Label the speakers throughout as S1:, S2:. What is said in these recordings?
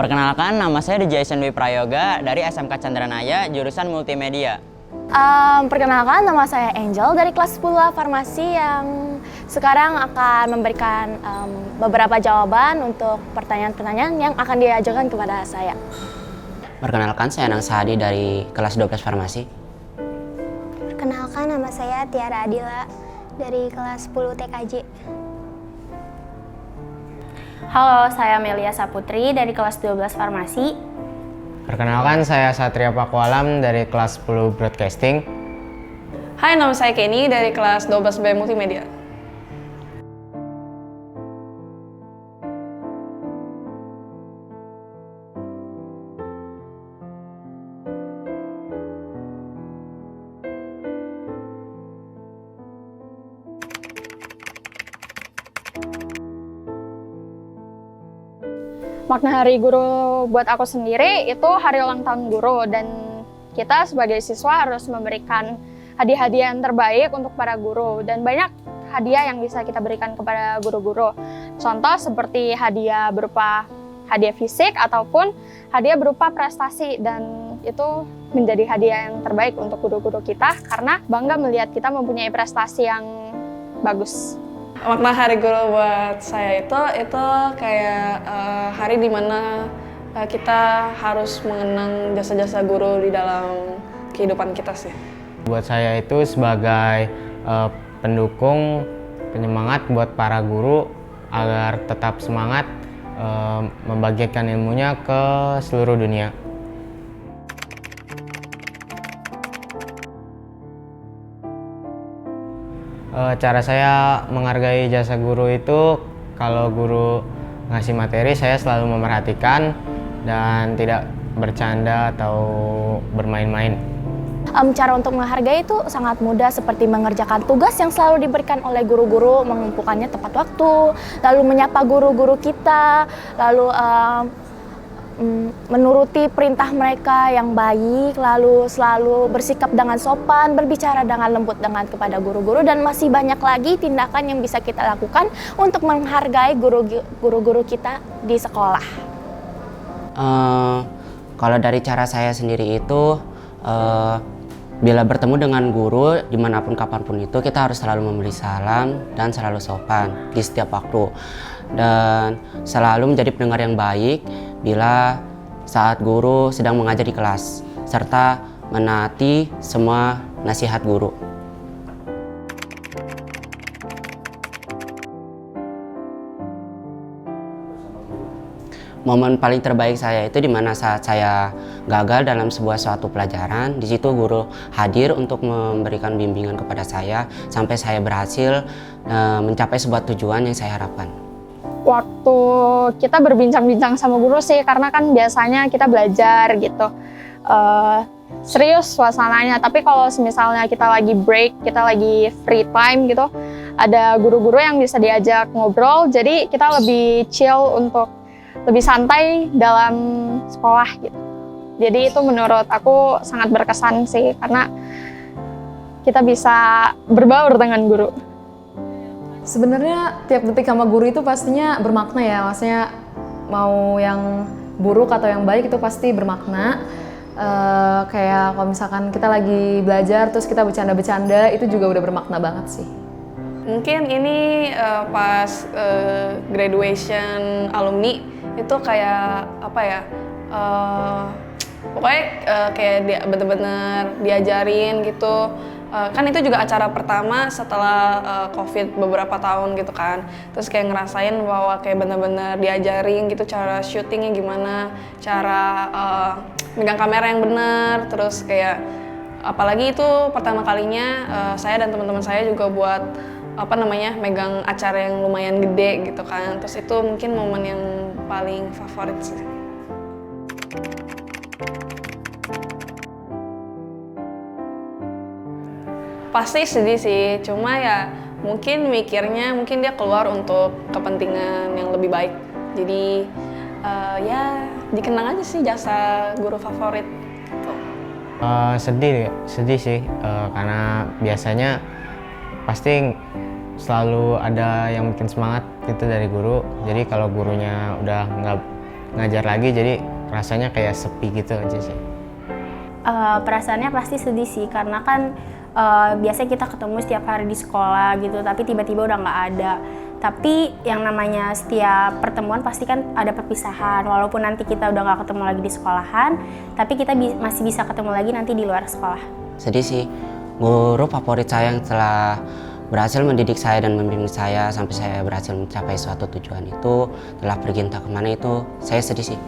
S1: Perkenalkan, nama saya Jason Dwi Prayoga dari SMK Chandranaya, jurusan Multimedia.
S2: Perkenalkan, nama saya Angel dari kelas 10 Farmasi yang sekarang akan memberikan beberapa jawaban untuk pertanyaan-pertanyaan yang akan diajukan kepada saya.
S3: Perkenalkan, saya Anang Sahadi dari kelas 12 Farmasi.
S4: Perkenalkan, nama saya Tiara Adila dari kelas 10 TKJ.
S5: Halo, saya Melia Saputri dari kelas 12 Farmasi.
S6: Perkenalkan, saya Satria Pakualam dari kelas 10 Broadcasting.
S7: Hai, nama saya Kenny dari kelas 12B Multimedia.
S5: Makna Hari Guru buat aku sendiri itu hari ulang tahun guru, dan kita sebagai siswa harus memberikan hadiah-hadiah yang terbaik untuk para guru, dan banyak hadiah yang bisa kita berikan kepada guru-guru. Contoh seperti hadiah berupa hadiah fisik ataupun hadiah berupa prestasi, dan itu menjadi hadiah yang terbaik untuk guru-guru kita karena bangga melihat kita mempunyai prestasi yang bagus.
S7: Makna Hari Guru buat saya itu kayak hari dimana kita harus mengenang jasa-jasa guru di dalam kehidupan kita sih.
S6: Buat saya itu sebagai pendukung, penyemangat buat para guru agar tetap semangat membagikan ilmunya ke seluruh dunia. Cara saya menghargai jasa guru itu, kalau guru ngasih materi saya selalu memerhatikan dan tidak bercanda atau bermain-main.
S2: Cara untuk menghargai itu sangat mudah, seperti mengerjakan tugas yang selalu diberikan oleh guru-guru, mengumpulkannya tepat waktu, lalu menyapa guru-guru kita, lalu menuruti perintah mereka yang baik, lalu selalu bersikap dengan sopan, berbicara dengan lembut kepada guru-guru, dan masih banyak lagi tindakan yang bisa kita lakukan untuk menghargai guru-guru kita di sekolah.
S3: Kalau dari cara saya sendiri itu, bila bertemu dengan guru dimanapun kapanpun itu, kita harus selalu memberi salam dan selalu sopan di setiap waktu, dan selalu menjadi pendengar yang baik bila saat guru sedang mengajar di kelas, serta menaati semua nasihat guru. Momen paling terbaik saya itu dimana saat saya gagal dalam suatu pelajaran. Di situ guru hadir untuk memberikan bimbingan kepada saya sampai saya berhasil mencapai sebuah tujuan yang saya harapkan.
S5: Waktu kita berbincang-bincang sama guru sih, karena kan biasanya kita belajar gitu, serius suasananya. Tapi kalau misalnya kita lagi break, kita lagi free time gitu, ada guru-guru yang bisa diajak ngobrol, jadi kita lebih chill untuk lebih santai dalam sekolah gitu. Jadi itu menurut aku sangat berkesan sih, karena kita bisa berbaur dengan guru.
S8: Sebenarnya tiap detik sama guru itu pastinya bermakna ya, maksudnya mau yang buruk atau yang baik itu pasti bermakna. Kayak kalau misalkan kita lagi belajar terus kita bercanda-bercanda, itu juga udah bermakna banget sih.
S7: Mungkin ini pas graduation alumni itu kayak apa ya, pokoknya kayak bener-bener diajarin gitu. Kan itu juga acara pertama setelah COVID beberapa tahun gitu kan. Terus kayak ngerasain bahwa kayak bener-bener diajarin gitu cara syutingnya gimana, cara megang kamera yang bener. Terus kayak apalagi itu pertama kalinya saya dan teman-teman saya juga buat megang acara yang lumayan gede gitu kan. Terus itu mungkin momen yang paling favorit sih. Pasti sedih sih, cuma ya mungkin mikirnya dia keluar untuk kepentingan yang lebih baik. Jadi ya dikenang aja sih jasa guru favorit gitu.
S6: Sedih sih, karena biasanya pasti selalu ada yang bikin semangat gitu dari guru. Jadi kalau gurunya udah ngajar lagi, jadi rasanya kayak sepi gitu aja sih.
S2: Perasaannya pasti sedih sih, karena kan biasanya kita ketemu setiap hari di sekolah gitu, tapi tiba-tiba udah nggak ada. Tapi yang namanya setiap pertemuan pasti kan ada perpisahan, walaupun nanti kita udah nggak ketemu lagi di sekolahan, tapi kita masih bisa ketemu lagi nanti di luar sekolah.
S3: Sedih sih, guru favorit saya yang telah berhasil mendidik saya dan membimbing saya sampai saya berhasil mencapai suatu tujuan itu telah pergi entah kemana, itu saya sedih sih.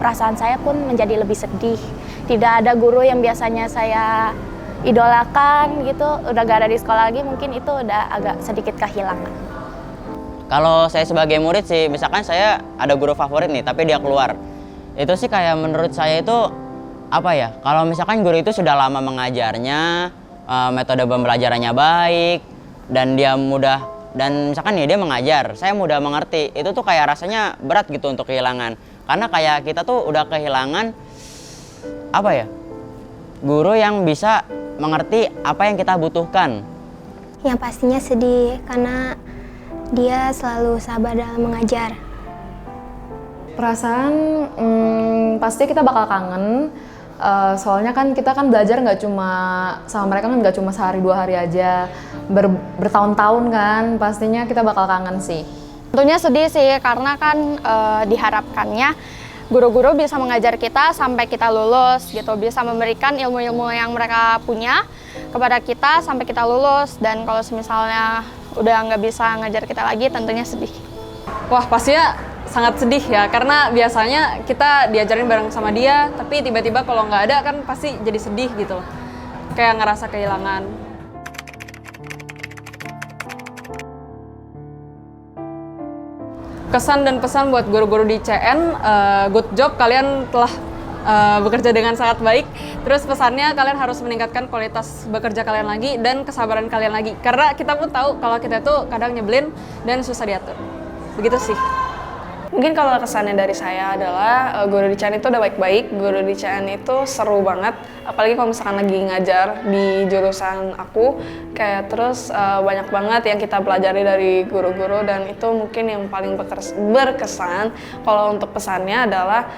S2: Perasaan saya pun menjadi lebih sedih. Tidak ada guru yang biasanya saya idolakan gitu, udah gak ada di sekolah lagi, mungkin itu udah agak sedikit kehilangan.
S1: Kalau saya sebagai murid sih, misalkan saya ada guru favorit nih, tapi dia keluar. Itu sih kayak menurut saya itu, apa ya, kalau misalkan guru itu sudah lama mengajarnya, metode pembelajarannya baik, dan dia mudah, dan misalkan nih dia mengajar, saya mudah mengerti, itu tuh kayak rasanya berat gitu untuk kehilangan. Karena kayak kita tuh udah kehilangan, apa ya, guru yang bisa mengerti apa yang kita butuhkan.
S4: Yang pastinya sedih karena dia selalu sabar dalam mengajar.
S8: Perasaan pasti kita bakal kangen. Soalnya kan kita kan belajar nggak cuma sama mereka, kan nggak cuma sehari 2 hari aja, bertahun-tahun kan, pastinya kita bakal kangen sih.
S5: Tentunya sedih sih, karena kan diharapkannya guru-guru bisa mengajar kita sampai kita lulus gitu, bisa memberikan ilmu-ilmu yang mereka punya kepada kita sampai kita lulus. Dan kalau misalnya udah nggak bisa ngajar kita lagi, tentunya sedih.
S7: Wah, pastinya sangat sedih ya, karena biasanya kita diajarin bareng sama dia, tapi tiba-tiba kalau nggak ada kan pasti jadi sedih gitu loh. Kayak ngerasa kehilangan. Kesan dan pesan buat guru-guru di CN, good job, kalian telah bekerja dengan sangat baik. Terus pesannya, kalian harus meningkatkan kualitas bekerja kalian lagi dan kesabaran kalian lagi. Karena kita pun tahu kalau kita tuh kadang nyebelin dan susah diatur. Begitu sih. Mungkin kalau kesannya dari saya adalah guru di CN itu udah baik-baik, guru di CN itu seru banget, apalagi kalau misalkan lagi ngajar di jurusan aku, kayak terus banyak banget yang kita pelajari dari guru-guru, dan itu mungkin yang paling berkesan. Kalau untuk pesannya adalah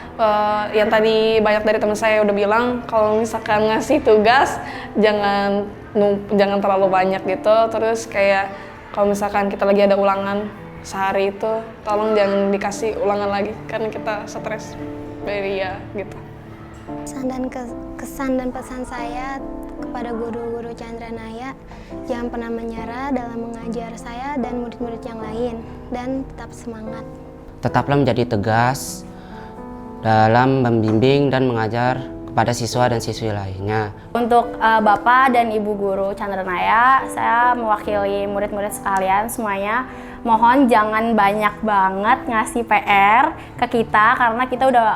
S7: yang tadi banyak dari teman saya udah bilang, kalau misalkan ngasih tugas jangan terlalu banyak gitu, terus kayak kalau misalkan kita lagi ada ulangan sehari itu, tolong jangan dikasih ulangan lagi karena kita stres ya gitu.
S4: Kesan dan pesan saya kepada guru-guru Chandranaya, jangan pernah menyerah dalam mengajar saya dan murid-murid yang lain, dan tetap semangat.
S3: Tetaplah menjadi tegas dalam membimbing dan mengajar kepada siswa dan siswi lainnya.
S2: Untuk Bapak dan Ibu Guru Chandranaya, saya mewakili murid-murid sekalian semuanya, mohon jangan banyak banget ngasih PR ke kita, karena kita udah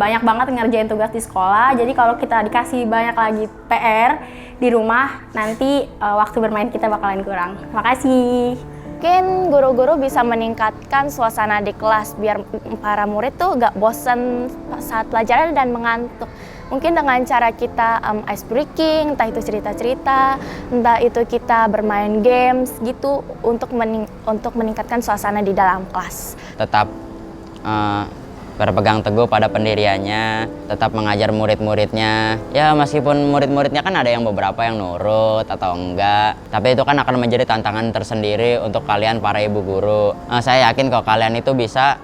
S2: banyak banget ngerjain tugas di sekolah. Jadi kalau kita dikasih banyak lagi PR di rumah, nanti waktu bermain kita bakalan kurang. Makasih. Mungkin guru-guru bisa meningkatkan suasana di kelas biar para murid tuh gak bosan saat pelajaran dan mengantuk. Mungkin dengan cara kita ice breaking, entah itu cerita-cerita, entah itu kita bermain games gitu, untuk meningkatkan suasana di dalam kelas.
S1: Tetap berpegang teguh pada pendiriannya, tetap mengajar murid-muridnya. Ya meskipun murid-muridnya kan ada yang beberapa yang nurut atau enggak, tapi itu kan akan menjadi tantangan tersendiri untuk kalian para ibu guru. Saya yakin kalau kalian itu bisa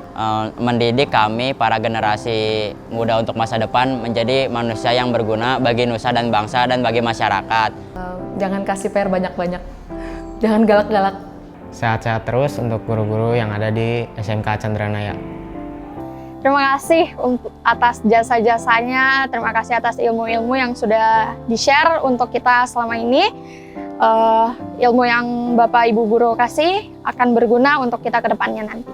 S1: mendidik kami para generasi muda untuk masa depan menjadi manusia yang berguna bagi nusa dan bangsa dan bagi masyarakat.
S8: Jangan kasih PR banyak-banyak, jangan galak-galak.
S6: Sehat-sehat terus untuk guru-guru yang ada di SMK Chandranaya.
S5: Terima kasih atas jasa-jasanya, terima kasih atas ilmu-ilmu yang sudah di-share untuk kita selama ini. Ilmu yang Bapak Ibu Guru kasih akan berguna untuk kita ke depannya nanti.